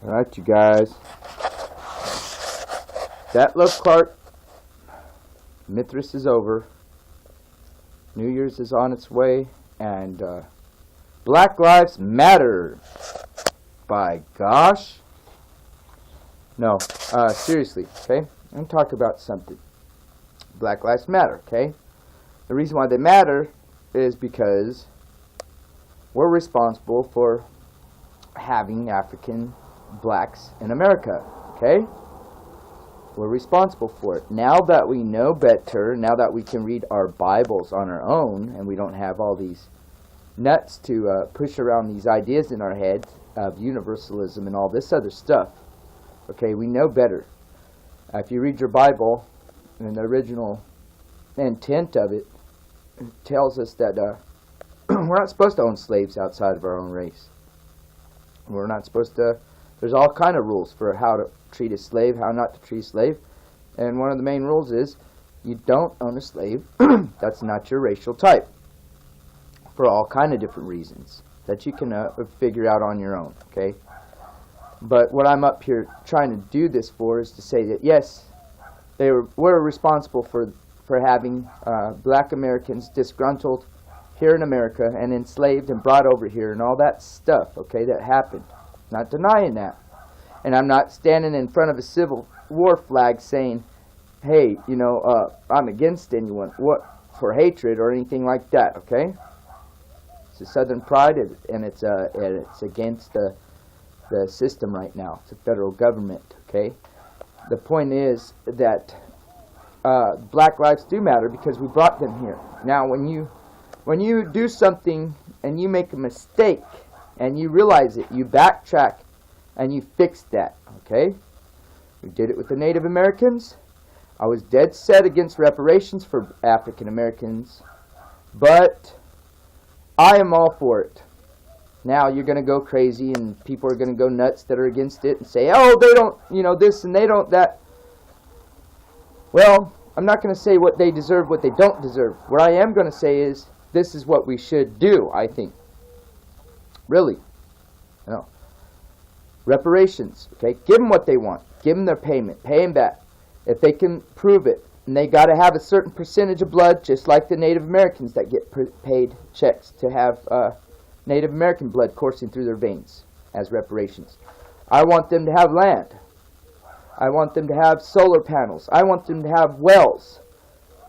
Alright, you guys. That Love Clark Mithras is over. New Year's is on its way. And Black Lives Matter. By gosh. No, seriously, okay? I'm going to talk about something. Black Lives Matter, okay? The reason why they matter is because we're responsible for having African blacks in America, okay? We're responsible for it. Now that we know better, now that we can read our Bibles on our own, and we don't have all these nuts to push around these ideas in our heads of universalism and all this other stuff, okay, we know better. If you read your Bible, and the original intent of it, tells us that we're not supposed to own slaves outside of our own race. We're not supposed to. There's all kind of rules for how to treat a slave, how not to treat a slave. And one of the main rules is you don't own a slave that's not your racial type. For all kind of different reasons that you can figure out on your own, okay? But what I'm up here trying to do this for is to say that, yes, we're responsible for having black Americans disgruntled here in America and enslaved and brought over here and all that stuff, okay, that happened. Not denying that. And I'm not standing in front of a Civil War flag saying, hey, you know, I'm against anyone for hatred or anything like that, okay? It's a Southern pride, and it's against the system right now. It's a federal government, okay? The point is that black lives do matter because we brought them here. Now, when you do something and you make a mistake and you realize it, you backtrack and you fix that, okay? We did it with the Native Americans. I was dead set against reparations for African Americans, but I am all for it. Now you're going to go crazy and people are going to go nuts that are against it and say, oh, they don't, you know, this and they don't that. Well, I'm not going to say what they deserve, what they don't deserve. What I am going to say is this is what we should do, I think. Really. No. Reparations, okay? Give them what they want. Give them their payment. Pay them back. If they can prove it. And they got to have a certain percentage of blood, just like the Native Americans that get paid checks to have Native American blood coursing through their veins as reparations. I want them to have land. I want them to have solar panels. I want them to have wells.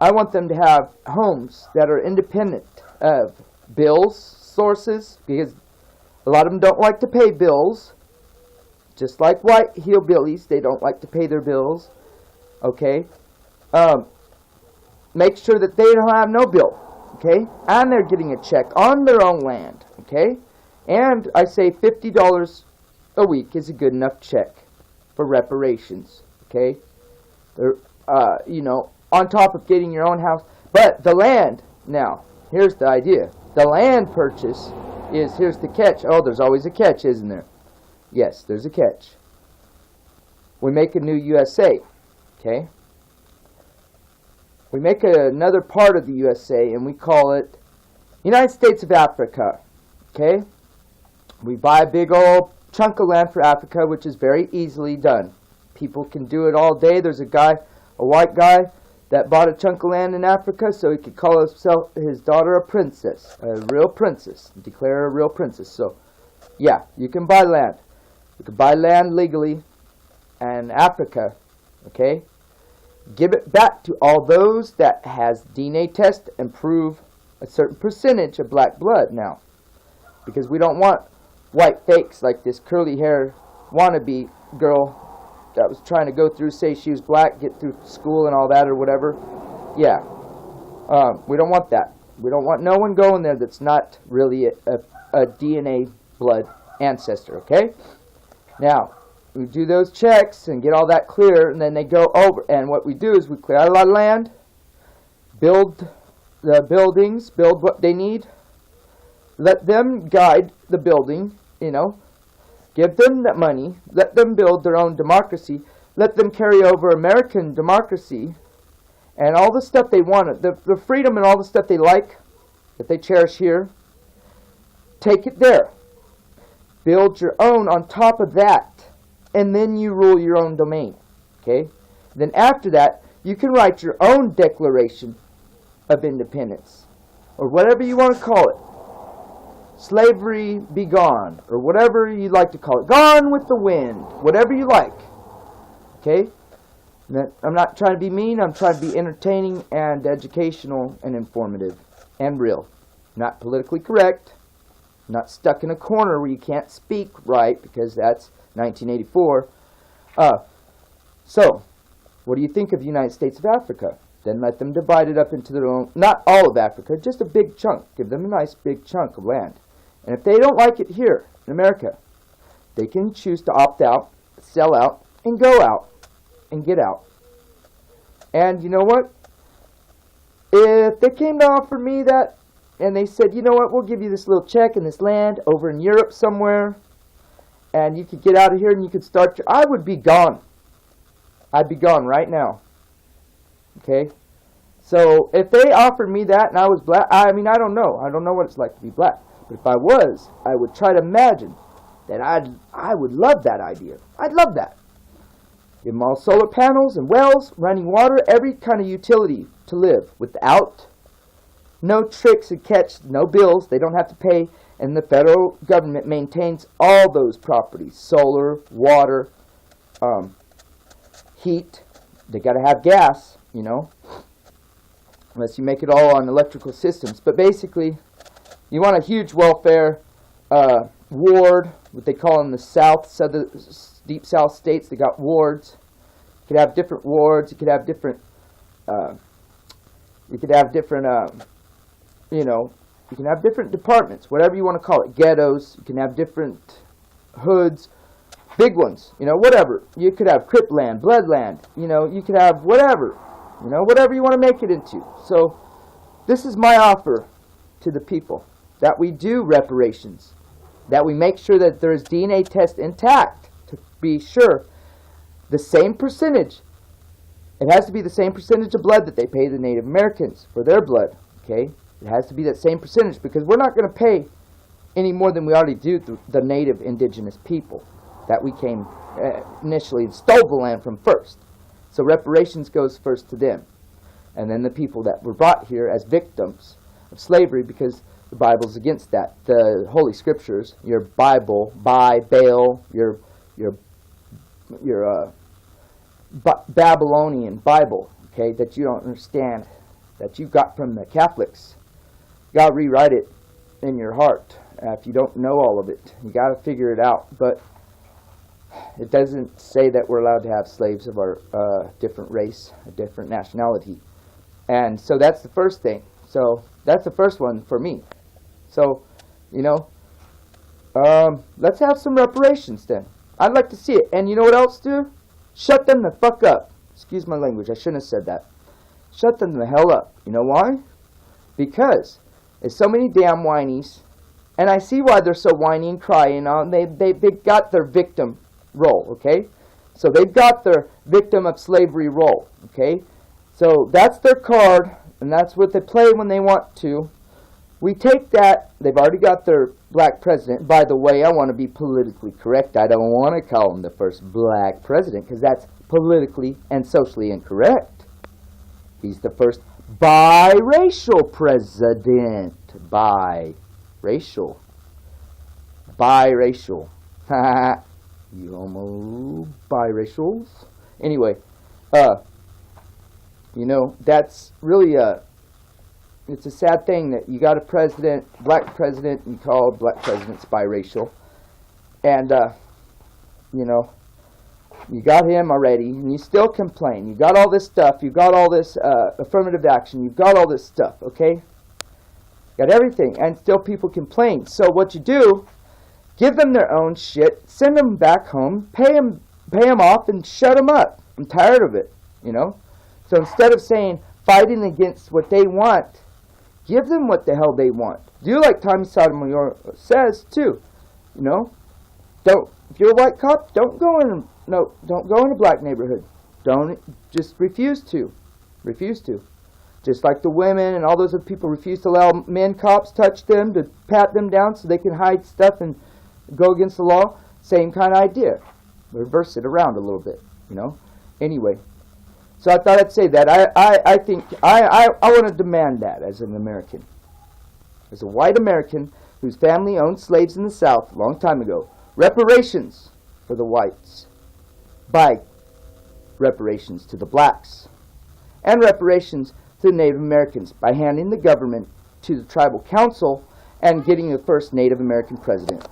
I want them to have homes that are independent of bills, sources, because a lot of them don't like to pay bills. Just like white hillbillies, they don't like to pay their bills. Okay? Make sure that they don't have no bill. Okay? And they're getting a check on their own land. Okay? And I say $50 a week is a good enough check for reparations. Okay? You know, on top of getting your own house. But the land, now, here's the idea. The land purchase is, here's the catch. Oh, there's always a catch, isn't there? Yes, there's a catch. We make a new USA. Okay? We make another part of the USA and we call it United States of Africa. Okay? We buy a big old chunk of land for Africa, which is very easily done. People can do it all day. There's a white guy, that bought a chunk of land in Africa so he could call his daughter a princess, a real princess, declare her a real princess. So, yeah, you can buy land. You can buy land legally in Africa, okay? Give it back to all those that has DNA test and prove a certain percentage of black blood now. Because we don't want white fakes like this curly hair wannabe girl that was trying to go through, say she was black, get through school and all that or whatever. Yeah. We don't want that. We don't want no one going there that's not really a DNA blood ancestor, okay? Now, we do those checks and get all that clear, and then they go over. And what we do is we clear out a lot of land, build the buildings, build what they need, let them guide the building, you know, give them that money, let them build their own democracy, let them carry over American democracy, and all the stuff they want, the freedom and all the stuff they like, that they cherish here, take it there. Build your own on top of that. and then you rule your own domain. Okay? Then after that, you can write your own Declaration of Independence, or whatever you want to call it. Slavery be gone, or whatever you like to call it. Gone with the wind, whatever you like. Okay? I'm not trying to be mean, I'm trying to be entertaining and educational and informative and real. Not politically correct, not stuck in a corner where you can't speak right, because that's 1984. So, what do you think of the United States of Africa? Then let them divide it up into their own, not all of Africa, just a big chunk. Give them a nice big chunk of land. And if they don't like it here in America, they can choose to opt out, sell out, and go out, and get out. And you know what? If they came to offer me that, and they said, you know what, we'll give you this little check and this land over in Europe somewhere, and you could get out of here and you could start your, I would be gone. I'd be gone right now. Okay? So, if they offered me that and I was black, I mean, I don't know. I don't know what it's like to be black. But if I was, I would try to imagine that I would love that idea. I'd love that. Give them all solar panels and wells, running water, every kind of utility to live without no tricks and catch, no bills. They don't have to pay. And the federal government maintains all those properties. Solar, water, heat. They got to have gas, you know, unless you make it all on electrical systems. But basically, you want a huge welfare ward, what they call in the South, deep South states. They got wards. You could have different wards. You could have different. You can have different departments, whatever you want to call it. Ghettos. You can have different hoods, big ones. You know, whatever. You could have Crip land, Blood land. You know, you could have whatever. You know, whatever you want to make it into. So, this is my offer to the people, that we do reparations, that we make sure that there is DNA test intact to be sure the same percentage. It has to be the same percentage of blood that they pay the Native Americans for their blood. Okay, it has to be that same percentage, because we're not going to pay any more than we already do the native indigenous people that we came initially and stole the land from first. So reparations goes first to them, and then the people that were brought here as victims of slavery, because the Bible's against that. The Holy Scriptures, your Bible, Baal, your Babylonian Bible, okay, that you don't understand, that you got from the Catholics. You got to rewrite it in your heart. If you don't know all of it, you got to figure it out. But it doesn't say that we're allowed to have slaves of our different race, a different nationality. And so that's the first thing. So that's the first one for me. So, you know, let's have some reparations then. I'd like to see it. And you know what else, do? Shut them the fuck up. Excuse my language. I shouldn't have said that. Shut them the hell up. You know why? Because there's so many damn whinies. And I see why they're so whiny and crying. They've got their victim role, okay? So they've got their victim of slavery role, okay? So that's their card, and that's what they play when they want to. We take that. They've already got their black president. By the way, I want to be politically correct. I don't want to call him the first black president, because that's politically and socially incorrect. He's the first biracial president. Biracial. Biracial. You homo biracials. Anyway, you know, that's really it's a sad thing that you got a president, black president, and you call black presidents biracial. And, you know, you got him already, and you still complain. You got all this stuff. You got all this affirmative action. You've got all this stuff, okay? Got everything, and still people complain. So what you do, give them their own shit, send them back home, pay them off, and shut them up. I'm tired of it, you know? So instead of saying, fighting against what they want, give them what the hell they want. Do like Tommy Sotomayor says, too. You know? If you're a white cop, don't go in a black neighborhood. Don't, just refuse to. Refuse to. Just like the women and all those other people refuse to allow men cops touch them, to pat them down so they can hide stuff and go against the law. Same kind of idea. reverse it around a little bit, you know. Anyway, so I thought I'd say that. I think I want to demand that as an American, as a white American whose family owned slaves in the South a long time ago. Reparations for the whites by reparations to the blacks, and reparations to the Native Americans by handing the government to the tribal council and getting the first Native American president.